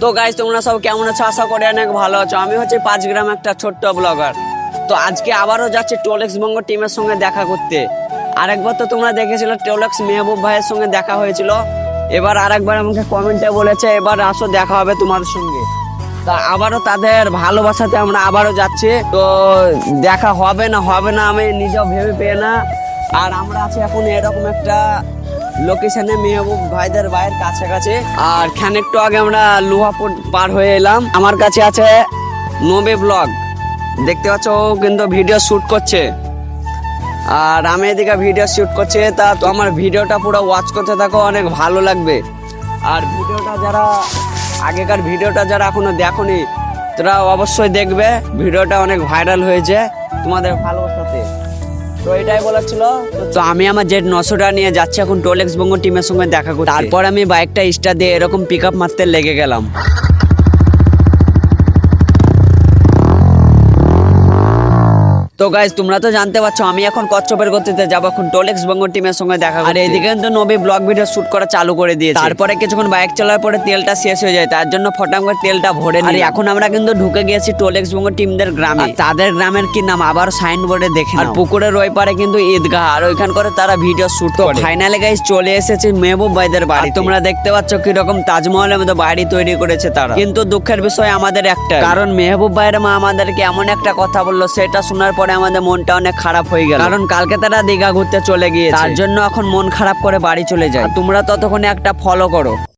তো গাইস তোমরা সব কেমন আছো? আশা করি অনেক ভালো আছো। আমি হচ্ছে 5 গ্রাম একটা ছোট্ট ব্লগার। তো আজকে আবারও যাচ্ছে টোলেক্স বঙ্গ টিমের সঙ্গে দেখা করতে। আরেকবার তো তোমরা দেখেছিলে টোলেক্স মেহবুব ভাইয়ের সঙ্গে দেখা হয়েছিল। এবার আরেকবার আমাকে কমেন্টে বলেছে এবার আসো দেখা হবে তোমার সঙ্গে। তা আবারও তাদের ভালোবাসাতে আমরা আবারও যাচ্ছি। তো দেখা হবে না আমি নিজেও ভেবে পেয়ে না। আর আমরা আছি এখন এরকম একটা লোকেশনে মেহবুব ভাইদের বাড়ির কাছাকাছি। আর খানিকটু আগে আমরা লোহাপুর পার হয়ে এলাম। আমার কাছে আছে নবে ব্লগ, দেখতে পাচ্ছ ও কিন্তু ভিডিও শুট করছে আর আমি এদিকে ভিডিও শুট করছি। তা তো আমার ভিডিওটা পুরো ওয়াচ করতে থাকো, অনেক ভালো লাগবে। আর ভিডিওটা যারা আগেকার ভিডিওটা যারা এখনো দেখোনি তারা অবশ্যই দেখবে। ভিডিওটা অনেক ভাইরাল হয়েছে তোমাদের ভালোবাসাতে। তো এটাই বলেছিল। তো আমি আমার জেট 900টা নিয়ে যাচ্ছি এখন টোলেক্স বঙ্গ টিমের সঙ্গে দেখা করতে। তারপর আমি বাইকটা স্টার্ট দিয়ে এরকম পিক আপ মারতে লেগে গেলাম। তো গাইজ তোমরা তো জানতে পারছো আমি এখন কচ্ছপের গতিতে যাবো এখন টোলেক্স বঙ্গ টিমের সঙ্গে দেখা। আর এইদিকে কিন্তু নবী ব্লগ ভিডিও শুট করা চালু করে দিয়েছে। তারপরে কিছুক্ষণ বাইক চালার পরে তেলটা শেষ হয়ে যায়, তার জন্য ফটাম করে তেলটা ভরে নিই। আর এখন আমরা কিন্তু ঢুকে গিয়েছি টোলেক্স বঙ্গ টিমদের গ্রামে। তাদের গ্রামের কি নাম আবার সাইনবোর্ডে দেখে। আর পুকুরের ওই পারে কিন্তু ঈদগাহ, আর ওইখান করে তারা ভিডিও শুট করে। ফাইনালি গাইজ চলে এসেছে মেহবুব ভাইদের বাড়ি। তোমরা দেখতে পাচ্ছ কিরকম তাজমহলের মতো বাড়ি তৈরি করেছে তারা। কিন্তু দুঃখের বিষয় আমাদের একটা, কারণ মেহবুব ভাইয়ের মা আমাদেরকে এমন একটা কথা বললো সেটা শোনার পরে আমাদের মনটা অনেক খারাপ হয়ে গেল। কারণ কালকে তারা দীঘা ঘুরতে চলে গিয়েছে, তার জন্য এখন মন খারাপ করে বাড়ি চলে যায়। তোমরা ততক্ষণে একটা ফলো করো।